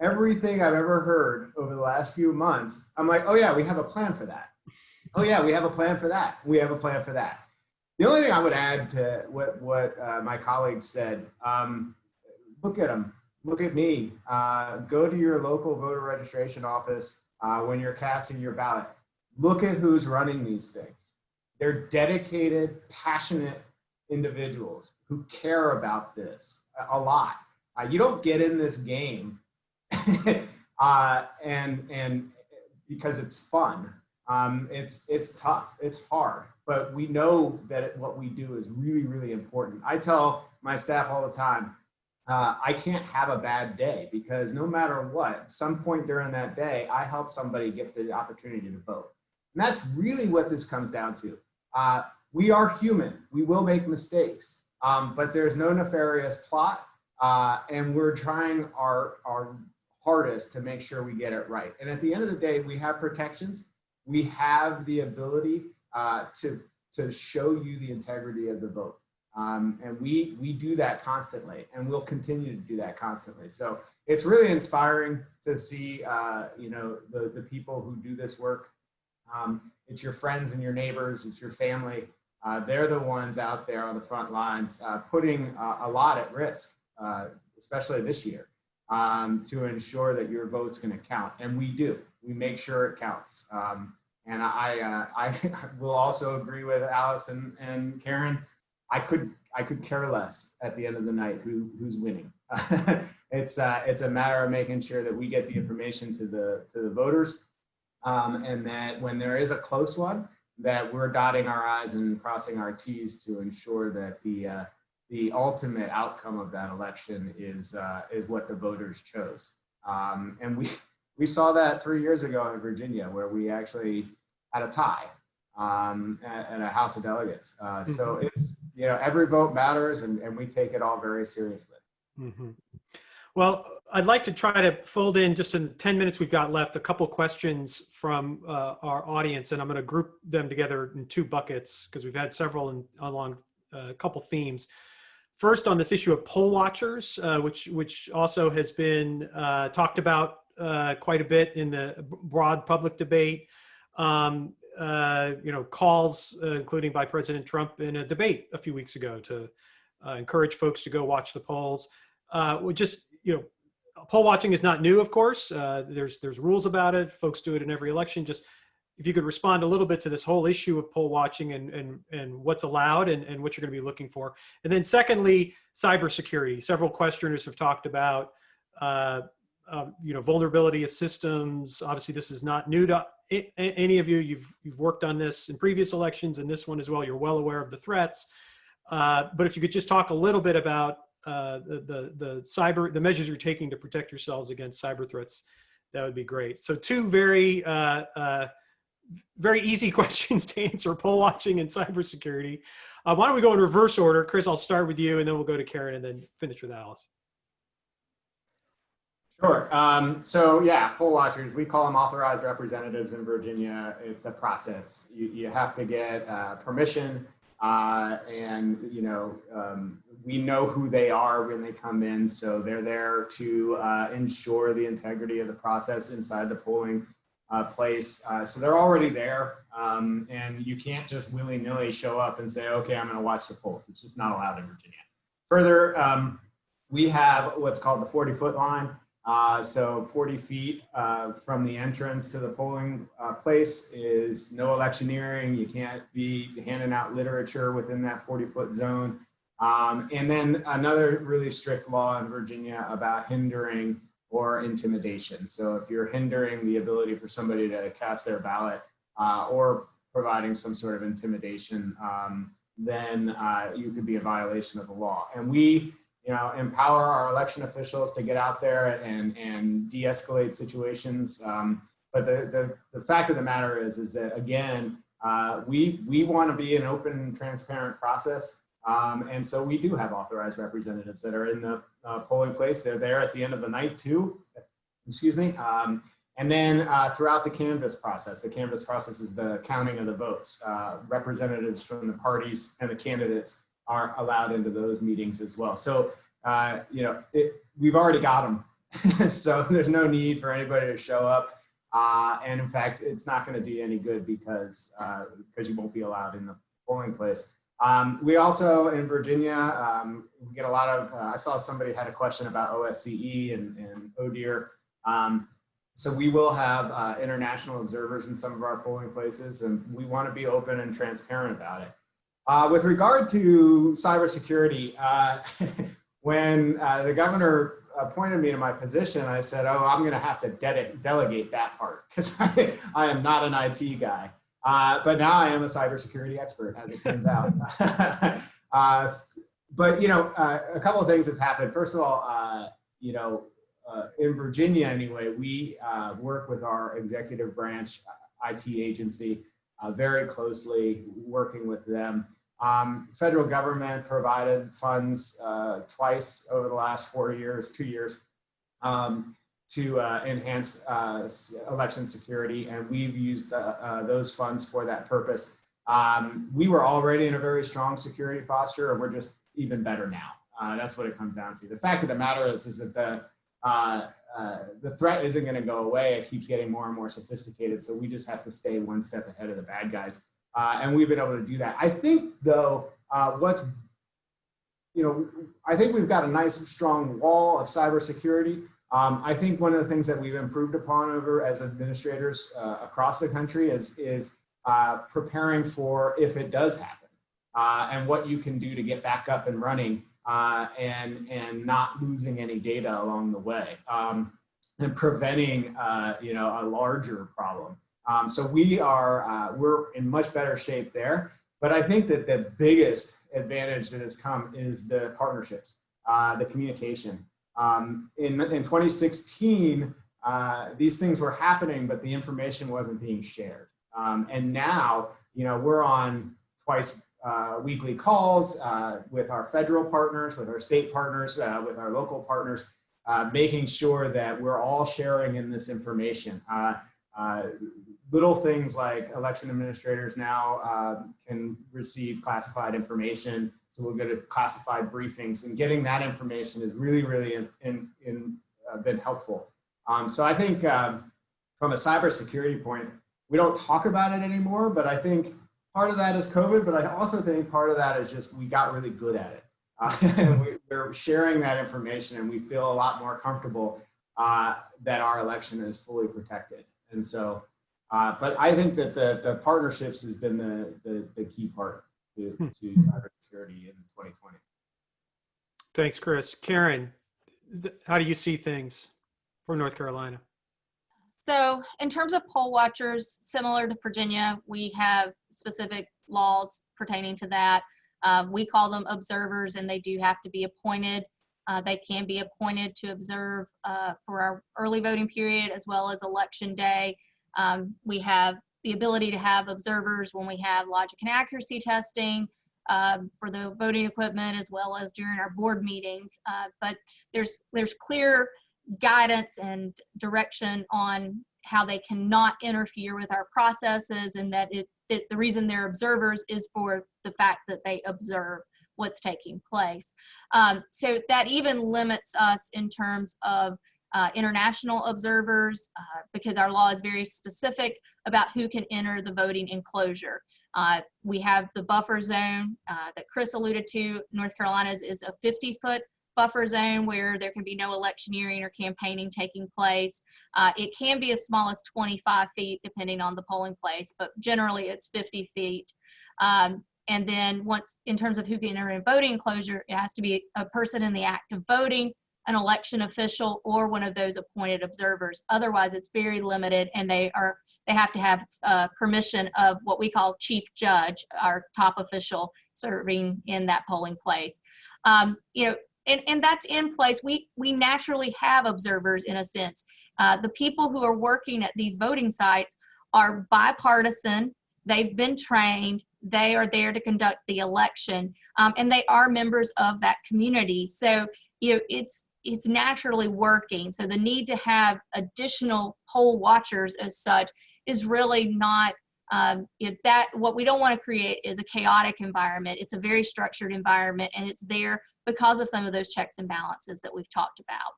I've ever heard over the last few months, I'm like, oh yeah, we have a plan for that. Oh yeah, we have a plan for that. We have a plan for that. The only thing I would add to what my colleagues said, look at them. Look at me. Go to your local voter registration office when you're casting your ballot. Look at who's running these things. They're dedicated, passionate individuals who care about this a lot. You don't get in this game and because it's fun. It's tough. It's hard. But we know that what we do is really, really important. I tell my staff all the time, I can't have a bad day because no matter what, some point during that day, I help somebody get the opportunity to vote. And that's really what this comes down to. We are human. We will make mistakes, but there's no nefarious plot. And we're trying our hardest to make sure we get it right. And at the end of the day, we have protections. We have the ability to show you the integrity of the vote. And we do that constantly, and we'll continue to do that constantly. So it's really inspiring to see, the people who do this work. It's your friends and your neighbors, it's your family. They're the ones out there on the front lines, putting a lot at risk, especially this year, to ensure that your vote's going to count. And we do. We make sure it counts. And I will also agree with Alice and Karen. I could care less at the end of the night who's winning. It's a matter of making sure that we get the information to the voters, and that when there is a close one, that we're dotting our I's and crossing our T's to ensure that the ultimate outcome of that election is what the voters chose. And we saw that 3 years ago in Virginia, where we actually had a tie at a House of Delegates. So it's, every vote matters, and we take it all very seriously. Mm-hmm. Well, I'd like to try to fold in, just in the 10 minutes we've got left, a couple questions from our audience, and I'm going to group them together in two buckets because we've had several along a couple themes. First, on this issue of poll watchers, which also has been talked about quite a bit in the broad public debate. Calls, including by President Trump in a debate a few weeks ago, to encourage folks to go watch the polls. Poll watching is not new, of course. There's rules about it. Folks do it in every election. Just if you could respond a little bit to this whole issue of poll watching and what's allowed and what you're going to be looking for. And then secondly, cybersecurity. Several questioners have talked about vulnerability of systems. Obviously, this is not new to any of you. You've worked on this in previous elections and this one as well. You're well aware of the threats. But if you could just talk a little bit about the measures you're taking to protect yourselves against cyber threats, that would be great. So two very easy questions to answer: poll watching and cybersecurity. Why don't we go in reverse order? Chris, I'll start with you, and then we'll go to Karen, and then finish with Alice. Sure. Poll watchers, we call them authorized representatives in Virginia. It's a process. You have to get permission, we know who they are when they come in. So they're there to ensure the integrity of the process inside the polling place. So they're already there, and you can't just willy-nilly show up and say, okay, I'm going to watch the polls. It's just not allowed in Virginia. Further, we have what's called the 40-foot line. So 40 feet from the entrance to the polling place is no electioneering. You can't be handing out literature within that 40-foot zone. And then another really strict law in Virginia about hindering or intimidation. So if you're hindering the ability for somebody to cast their ballot or providing some sort of intimidation, then you could be in violation of the law. And we empower our election officials to get out there and de-escalate situations. But the fact of the matter is that, again, we want to be an open and transparent process. And so we do have authorized representatives that are in the polling place. They're there at the end of the night too, and then throughout the canvass process. The canvass process is the counting of the votes. Representatives from the parties and the candidates are allowed into those meetings as well. So, we've already got them. So there's no need for anybody to show up. And in fact, it's not going to do you any good because you won't be allowed in the polling place. We also, in Virginia, we get a lot of, I saw somebody had a question about OSCE and ODIHR. So we will have international observers in some of our polling places, and we want to be open and transparent about it. With regard to cybersecurity, when the governor appointed me to my position, I said, I'm going to have to delegate that part because I am not an IT guy. But now I am a cybersecurity expert, as it turns out. But a couple of things have happened. First of all, in Virginia anyway, we work with our executive branch IT agency very closely, working with them. Federal government provided funds twice over the last 2 years, to enhance election security, and we've used those funds for that purpose. We were already in a very strong security posture, and we're just even better now. That's what it comes down to. The fact of the matter is that the threat isn't going to go away. It keeps getting more and more sophisticated, so we just have to stay one step ahead of the bad guys, and we've been able to do that. I think, though, I think we've got a nice, strong wall of cybersecurity. I think one of the things that we've improved upon over as administrators across the country is preparing for if it does happen, and what you can do to get back up and running and not losing any data along the way, and preventing a larger problem. So we're in much better shape there. But I think that the biggest advantage that has come is the partnerships, the communication. In 2016, these things were happening, but the information wasn't being shared. And now, we're on twice weekly calls with our federal partners, with our state partners, with our local partners, making sure that we're all sharing in this information. Little things like election administrators now can receive classified information, so we'll go to classified briefings, and getting that information is really, really been helpful. So I think from a cybersecurity point, we don't talk about it anymore, but I think part of that is COVID, but I also think part of that is just we got really good at it. And we're sharing that information, and we feel a lot more comfortable that our election is fully protected. And so, but I think that the partnerships has been the key part to cybersecurity in 2020. Thanks, Chris. Karen, how do you see things for North Carolina? So in terms of poll watchers, similar to Virginia, we have specific laws pertaining to that. We call them observers, and they do have to be appointed. They can be appointed to observe for our early voting period as well as election day. We have the ability to have observers when we have logic and accuracy testing for the voting equipment, as well as during our board meetings. But there's clear guidance and direction on how they cannot interfere with our processes, and that the reason they're observers is for the fact that they observe what's taking place. So that even limits us in terms of international observers, because our law is very specific about who can enter the voting enclosure. We have the buffer zone that Chris alluded to. North Carolina's is a 50-foot buffer zone where there can be no electioneering or campaigning taking place. It can be as small as 25 feet depending on the polling place, but generally it's 50 feet. And then once, in terms of who can enter a voting enclosure, it has to be a person in the act of voting, an election official, or one of those appointed observers. Otherwise, it's very limited, and they have to have permission of what we call chief judge, our top official serving in that polling place. And that's in place. We naturally have observers in a sense. The people who are working at these voting sites are bipartisan. They've been trained. They are there to conduct the election, and they are members of that community. So, it's naturally working. So the need to have additional poll watchers as such is really not, what we don't want to create is a chaotic environment. It's a very structured environment, and it's there because of some of those checks and balances that we've talked about.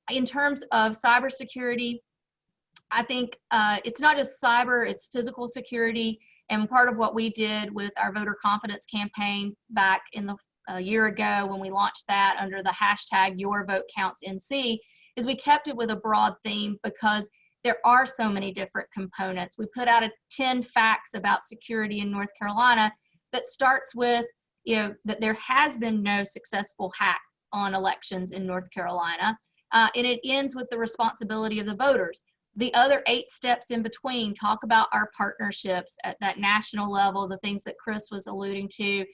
In terms of cybersecurity, I think it's not just cyber, it's physical security. And part of what we did with our voter confidence campaign back in a year ago when we launched that under the hashtag YourVoteCountsNC is we kept it with a broad theme because there are so many different components. We put out 10 facts about security in North Carolina that starts with, that there has been no successful hack on elections in North Carolina. And it ends with the responsibility of the voters. The other 8 steps in between talk about our partnerships at that national level, the things that Chris was alluding to,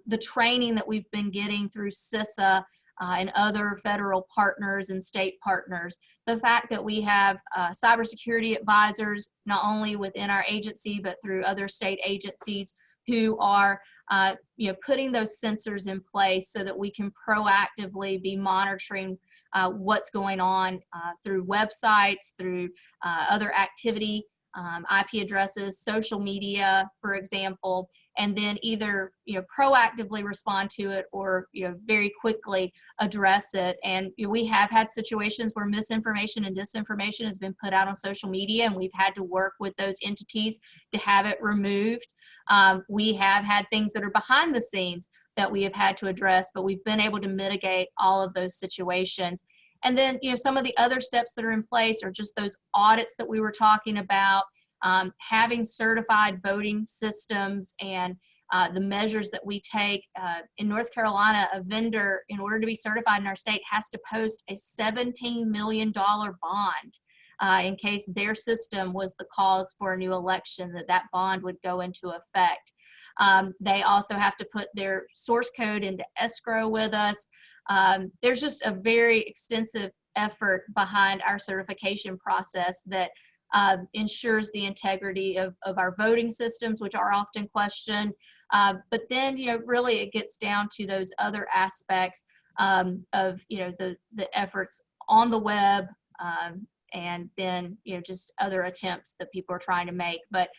the training that we've been getting through CISA and other federal partners and state partners, the fact that we have cybersecurity advisors, not only within our agency, but through other state agencies who are putting those sensors in place so that we can proactively be monitoring what's going on through websites, through other activity, IP addresses, social media, for example, and then either proactively respond to it or very quickly address it. And we have had situations where misinformation and disinformation has been put out on social media, and we've had to work with those entities to have it removed. We have had things that are behind the scenes that we have had to address, but we've been able to mitigate all of those situations. And then, some of the other steps that are in place are just those audits that we were talking about, having certified voting systems, and the measures that we take. In North Carolina, a vendor, in order to be certified in our state, has to post a $17 million bond in case their system was the cause for a new election, that bond would go into effect. They also have to put their source code into escrow with us. There's just a very extensive effort behind our certification process that ensures the integrity of our voting systems, which are often questioned. But then, really it gets down to those other aspects of, the efforts on the web, and then, just other attempts that people are trying to make. But,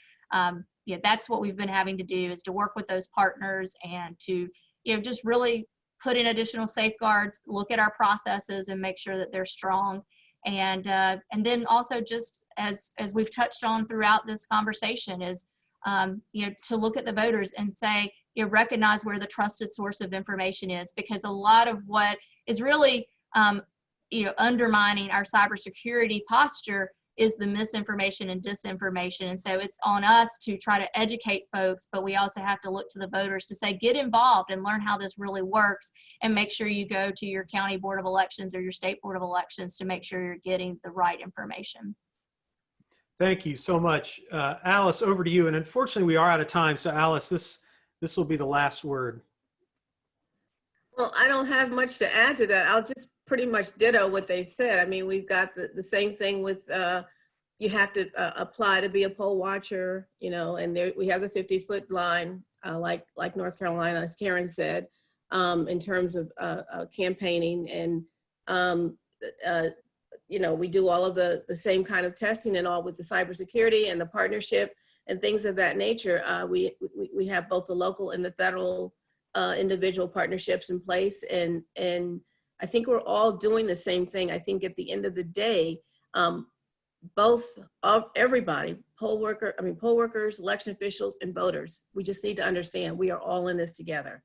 that's what we've been having to do, is to work with those partners and to, just really put in additional safeguards, look at our processes and make sure that they're strong. And then also, just as we've touched on throughout this conversation, is, to look at the voters and say, recognize where the trusted source of information is, because a lot of what is really, undermining our cybersecurity posture is the misinformation and disinformation. And so it's on us to try to educate folks, but we also have to look to the voters to say, get involved and learn how this really works, and make sure you go to your county board of elections or your state board of elections to make sure you're getting the right information. Thank you so much. Alice, over to you. And unfortunately, we are out of time. So Alice, this will be the last word. Well, I don't have much to add to that. I'll just pretty much ditto what they've said. I mean, we've got the same thing with, you have to apply to be a poll watcher, and there we have the 50-foot line, like North Carolina, as Karen said, in terms of campaigning. And, we do all of the same kind of testing and all with the cybersecurity and the partnership and things of that nature. We have both the local and the federal individual partnerships in place, and I think we're all doing the same thing. I think at the end of the day, everybody, poll workers, election officials, and voters, we just need to understand we are all in this together,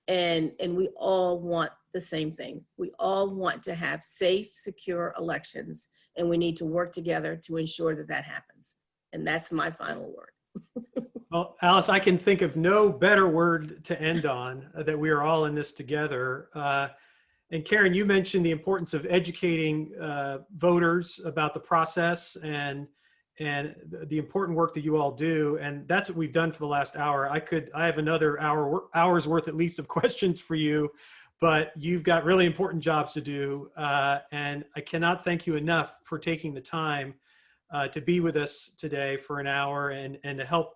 and we all want the same thing. We all want to have safe, secure elections, and we need to work together to ensure that happens. And that's my final word. Well, Alice, I can think of no better word to end on, that we are all in this together. And Karen, you mentioned the importance of educating voters about the process and the important work that you all do. And that's what we've done for the last hour. I have another hour's worth at least of questions for you, but you've got really important jobs to do. And I cannot thank you enough for taking the time to be with us today for an hour and to help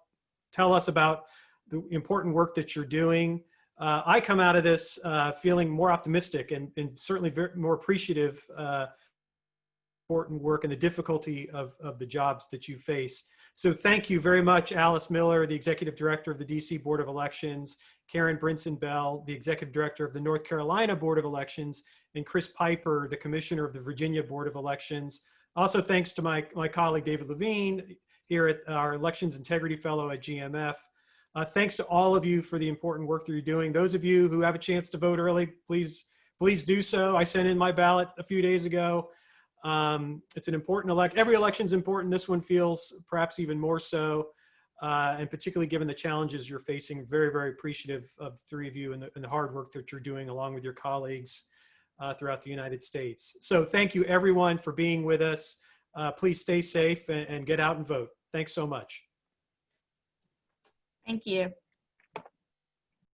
tell us about the important work that you're doing. I come out of this feeling more optimistic and certainly more appreciative important work and the difficulty of the jobs that you face. So thank you very much, Alice Miller, the Executive Director of the DC Board of Elections, Karen Brinson Bell, the Executive Director of the North Carolina Board of Elections, and Chris Piper, the Commissioner of the Virginia Board of Elections. Also, thanks to my colleague, David Levine, here at our Elections Integrity Fellow at GMF. Thanks to all of you for the important work that you're doing. Those of you who have a chance to vote early, please do so. I sent in my ballot a few days ago. It's an important election. Every election is important. This one feels perhaps even more so, and particularly given the challenges you're facing. Very, very appreciative of the three of you and the hard work that you're doing along with your colleagues throughout the United States. So thank you everyone for being with us. Please stay safe and get out and vote. Thanks so much. Thank you.